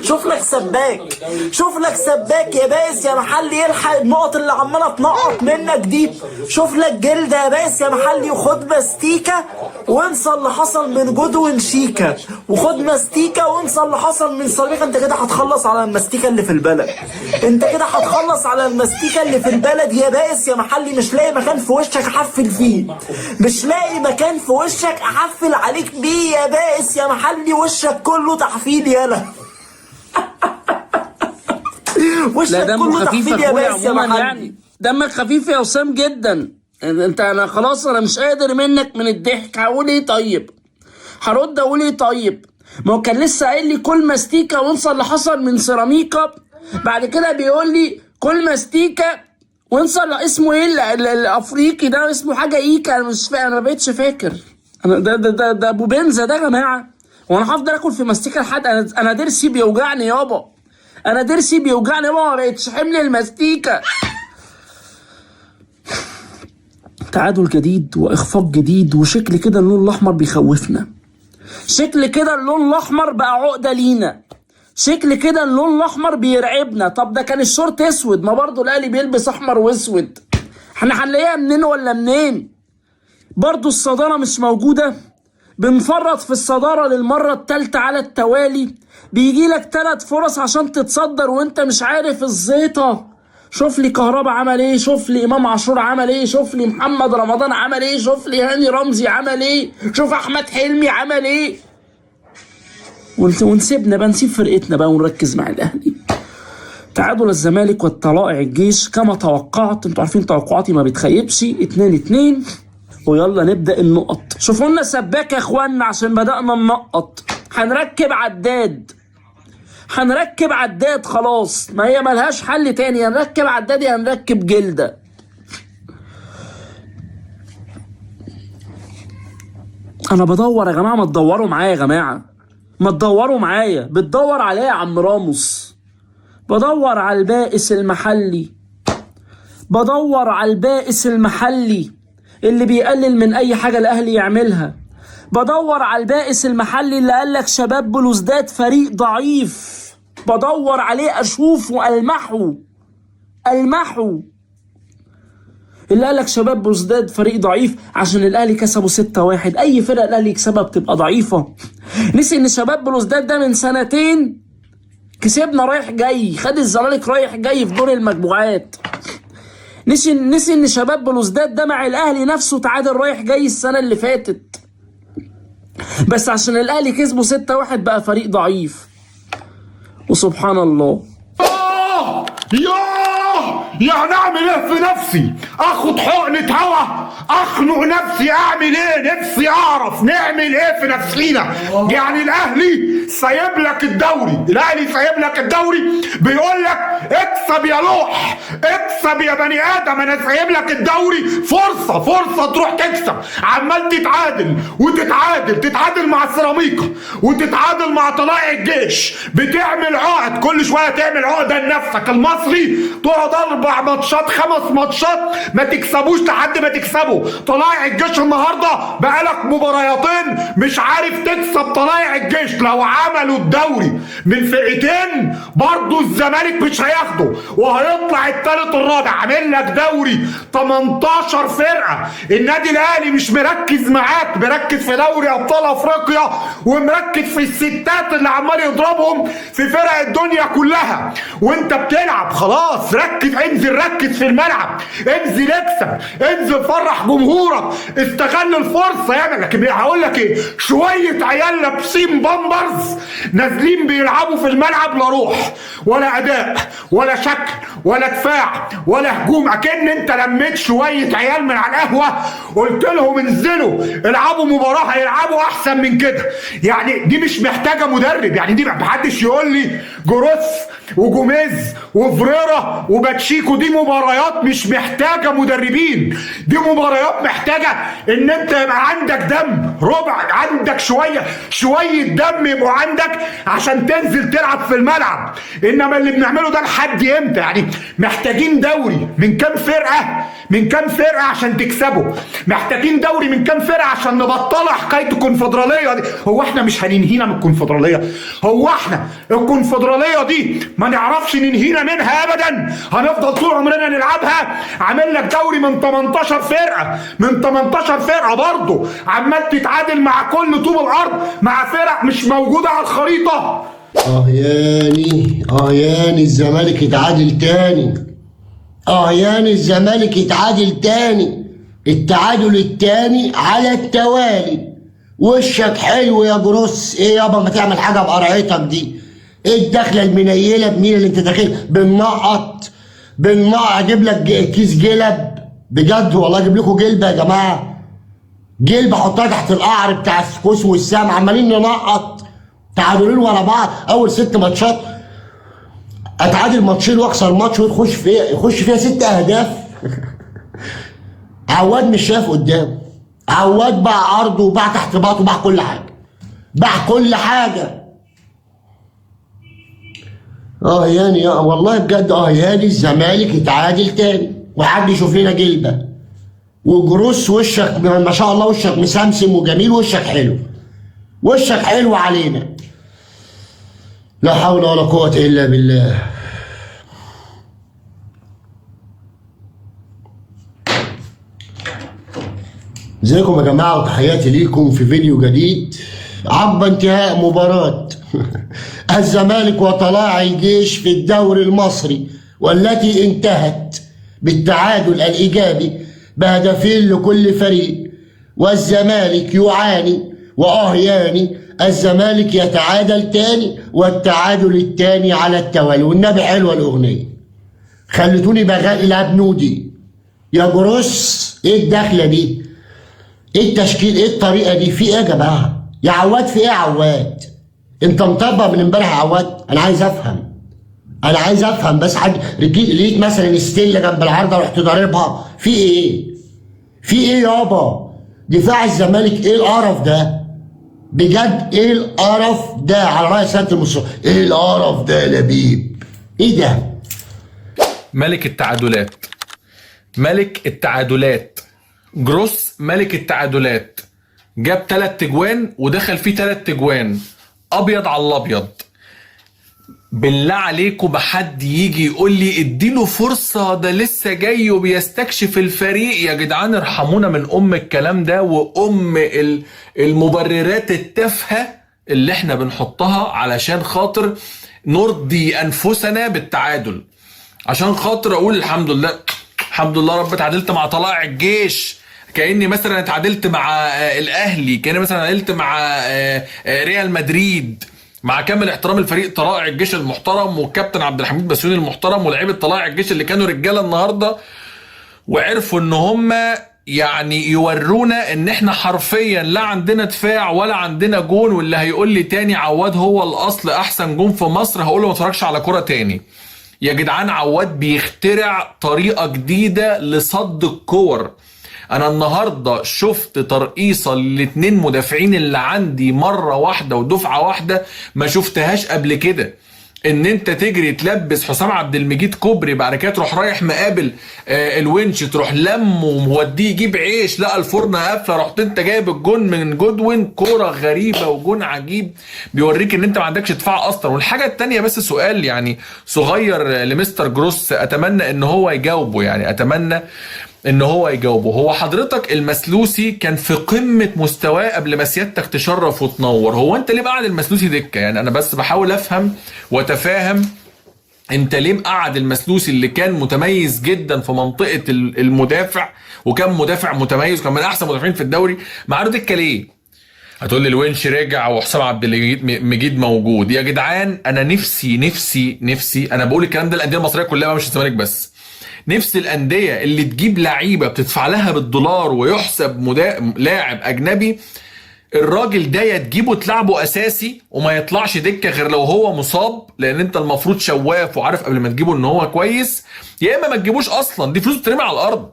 شوف لك سباك، شوف لك سباك يا بائس يا محلي يلحق النقط اللي عماله تنقط منك دي. شوف لك جلده يا بائس يا محلي، وخد ماستيكه وانسى اللي حصل من جدوين شيكا، وخد ماستيكه وانسى اللي حصل من صريخه. انت كده هتخلص على الماستيكه اللي في البلد، انت كده هتخلص على الماستيكه اللي في البلد يا بائس يا محلي. مش لاقي مكان في وشك احفل فيه، مش لاقي مكان في وشك احفل عليك بيه يا بائس يا محلي. وشك كله تحفيل يالا. لا دمه خفيف يا اخويا عموما، يعني دمك خفيف يا وسام جدا. انا خلاص انا مش قادر منك من الضحك. هقول ايه طيب؟ هرد اقول ايه طيب؟ ما هو كان لسه قايل لي كل ماستيكا وانسى اللي حصل من سيراميكا، بعد كده بيقول لي كل ماستيكا وانسى اسمه ايه الافريقي ده، اسمه حاجه ايكا، انا مش فاكر، انا ما بقتش فاكر. انا ده ابو بنزا ده يا جماعه. وانا هفضل اكل في ماستيكا لحد انا ضرسي بيوجعني يابا، انا ضرسي بيوجعني يابا، ما بقتش حمل الماستيكا. تعادل جديد واخفاق جديد، وشكل كده اللون الاحمر بيخوفنا، شكل كده اللون الاحمر بقى عقده لينا، شكل كده اللون الاحمر بيرعبنا. طب ده كان الشورت اسود، ما برضه الاهلي بيلبس احمر واسود، احنا هنلاقيها منين ولا منين؟ برضه الصداره مش موجوده، بنفرط في الصداره للمره الثالثه على التوالي، بيجي لك 3 فرص عشان تتصدر وانت مش عارف الزيطه. شوف لي كهربا عمل ايه، شوف لي امام عاشور عمل ايه، شوف لي محمد رمضان عمل ايه، شوف لي هاني رمزي عمل ايه، شوف احمد حلمي عمل ايه. ونسيبنا بقى، نسيب فرقتنا بقى ونركز مع الاهلي. تعادل الزمالك والطلائع الجيش كما توقعت، انتوا عارفين توقعاتي ما بتخيبش. 2-2 ويلا نبدا النقط. شوفوا لنا سباك يا اخوانا عشان بدانا ننقط. هنركب عداد، هنركب عداد خلاص، ما هي ملهاش حل تاني، هنركب عداد يا هنركب جلده. انا بدور يا جماعه، ما تدوروا معايا يا جماعه، ما تدوروا معايا. بتدور عليا يا عم راموس؟ بدور على البائس المحلي، بدور على البائس المحلي اللي بيقلل من اي حاجه الاهلي يعملها. بدور على البائس المحلي اللي قالك شباب بلوزداد فريق ضعيف، بدور عليه اشوفه المحه اللي قالك شباب بلوزداد فريق ضعيف عشان الاهلي كسبوا 6-1. اي فرقه الاهلي يكسبها بتبقى ضعيفه. نسي ان شباب بلوزداد ده من 2 سنين كسبنا رايح جاي، خد الزمالك رايح جاي في دور المجموعات. نسي ان شباب بلوزداد ده مع الاهلي نفسه تعادل رايح جاي السنه اللي فاتت، بس عشان الاهلي كسبوا 6-1 بقى فريق ضعيف. وسبحان الله. يعني اعمل ايه في نفسي؟ اخد حقنة هوا؟ اخنق نفسي؟ اعمل ايه؟ نفسي اعرف نعمل ايه في نفسينا. يعني الاهلي سايب لك الدوري، الاهلي سايب لك الدوري، بيقول لك اكسب يا لوح، اكسب يا بني ادم، انا سايب لك الدوري فرصه تروح تكسب. عمال تتعادل مع السيراميكا وتتعادل مع طلائع الجيش، بتعمل عقد كل شويه، تعمل عقده لنفسك. المصري تقعد 4 ماتشات 5 ماتشات ما تكسبوش لحد ما تكسبوا. طلائع الجيش النهارده بقالك مبارياتين مش عارف تكسب طلائع الجيش. لو عملوا الدوري من فرقتين برضو الزمالك مش هياخده وهيطلع الثالث الرابع. عامل لك دوري 18 فرقه، النادي الاهلي مش مركز معاك، مركز في دوري ابطال افريقيا ومركز في الستات اللي عمال يضربهم في فرق الدنيا كلها، وانت بتلعب خلاص. ركز في الملعب، انزل اكسب، انزل فرح جمهورك، استغل الفرصه يعمل. لكن هقول لك ايه، شويه عيال لابسين بامبرز نازلين بيلعبوا في الملعب، لا روح ولا اداء ولا شكل ولا دفاع ولا هجوم. اكن انت لميت شويه عيال من على القهوه قلت لهم انزلوا العبوا مباراه هيلعبوا احسن من كده. يعني دي مش محتاجه مدرب، يعني دي محدش يقول لي جروس وجوميز وفريرا وباتشيكو، دي مباريات مش محتاجه مدربين، دي مباريات محتاجه ان انت يبقى عندك دم، عندك شويه دم يبقوا عندك عشان تنزل تلعب في الملعب. انما اللي بنعمله ده لحد امتى؟ يعني محتاجين دوري من كام فرقه، من كام فرقه عشان تكسبوا، محتاجين دوري من كام فرقه عشان نبطلوا حكايه الكونفدراليه دي. هو احنا مش هننهينا من الكونفدراليه؟ هو احنا الكونفدراليه دي ما نعرفش ننهينا منها ابدا؟ هنفضل طول عمرنا نلعبها؟ عامل لك دوري من 18 فرقه، من 18 فرقه برضه عمال تتعادل مع كل طوب الارض مع فرق مش موجوده على الخريطه. ياني الزمالك يتعادل تاني. ياني الزمالك يتعادل تاني، التعادل التاني على التوالي. وشك حلو يا جروس. ايه يابا ما تعمل حاجه بقرعتك دي؟ ايه الدخله المنيله بمين اللي انت داخل بالنقط؟ اجيب لك كيس جلب بجد والله، اجيب لكم جلبه يا جماعه، جلبه احطها تحت القعر بتاع السكوس والسام، عمالين ننقط تعادلين ورا بعض. اول 6 ماتشات اتعادل ماتشين واخسر ماتش يخش فيها 6 اهداف. عواد مش شايف قدامه، عواد باع عرضه وباع تحت باطه وباع كل حاجه، باع كل حاجه. ياني والله بجد ياني الزمالك يتعادل تاني وحد يشوف لنا جلبه. وجروس وشك ما شاء الله، وشك مسمسم وجميل، وشك حلو، وشك حلو علينا. لا حول ولا قوة إلا بالله. ازيكم يا جماعة وتحياتي ليكم في فيديو جديد عقب انتهاء مباراة الزمالك وطلائع الجيش في الدوري المصري، والتي انتهت بالتعادل الإيجابي بهدفين لكل فريق. والزمالك يعاني ياني الزمالك يتعادل تاني، والتعادل التاني على التوالي. والنبي حلوه الاغنيه، خلتوني بغني الاب نودي. يا جروس ايه الدخله دي؟ ايه التشكيل؟ ايه الطريقه دي؟ في ايه يا جماعه؟ يا عواد في ايه يا عواد؟ انت مطبق من امبارح يا عواد؟ انا عايز افهم بس. حد لقيت مثلا ستيلا جنب العارضه رحت ضاربها؟ في ايه يابا؟ دفاع الزمالك ايه القرف ده؟ بجد ايه القرف ده؟ على رأي سيادة المستشار، ايه القرف ده يا لبيب؟ ايه ده؟ ملك التعادلات جروس ملك التعادلات، جاب 3 اجوان ودخل فيه 3 اجوان، ابيض على الابيض. بالله عليكم بحد يجي يقول لي اديله فرصة، ده لسه جاي وبيستكشف الفريق. يا جدعان ارحمونا من الكلام ده وام المبررات التافهة اللي احنا بنحطها علشان خاطر نرضي انفسنا بالتعادل، عشان خاطر اقول الحمد لله رب اتعادلت مع طلائع الجيش، كأني مثلا اتعادلت مع الاهلي، كأني مثلا اتعادلت مع ريال مدريد، مع كامل احترام الفريق طلائع الجيش المحترم والكابتن عبد الحميد بسيوني المحترم ولاعيبه طلائع الجيش اللي كانوا رجاله النهارده، وعرفوا ان هم يعني يورونا ان احنا حرفيا لا عندنا دفاع ولا عندنا جون. واللي هيقول لي تاني عواد هو الاصل احسن جون في مصر، هقول له ما اتفرجش على كوره تاني. يا جدعان عواد بيخترع طريقه جديده لصد الكور. انا النهارده شفت ترقيصه للاتنين مدافعين اللي عندي مره واحده ودفعه واحده ما شفتهاش قبل كده. ان انت تجري تلبس حسام عبد المجيد كوبري، بعد كده تروح رايح مقابل الونش، تروح لم وموديه يجيب عيش، لقى الفرن قافله، رحت انت جايب الجون من جودوين. كوره غريبه وجون عجيب بيوريك ان انت ما عندكش دفاع اصلا. والحاجه الثانيه بس سؤال يعني صغير لمستر جروس، اتمنى ان هو يجاوبه، يعني اتمنى ان هو يجاوبه. هو حضرتك المسلوسي كان في قمة مستواه قبل ما سيادتك تشرف وتنور، هو انت ليه مقعد المسلوسي دكة؟ يعني انا بس بحاول افهم واتفاهم انت ليه مقعد المسلوسي اللي كان متميز جدا في منطقة المدافع، وكان مدافع متميز وكان من احسن مدافعين في الدوري، مقعده دكة ليه؟ هتقول لي الونش رجع وحسام عبد المجيد موجود. يا جدعان انا نفسي انا بقول الكلام ده الانديه المصريه كلها مش الزمالك بس، نفس الأندية اللي تجيب لعيبة بتدفع لها بالدولار ويحسب لاعب أجنبي، الراجل ده يا تجيبه تلعبه أساسي وما يطلعش دكة غير لو هو مصاب، لأن أنت المفروض شواف وعارف قبل ما تجيبه إن هو كويس، يا إما ما تجيبوش أصلا، دي فلوس بترمي على الأرض.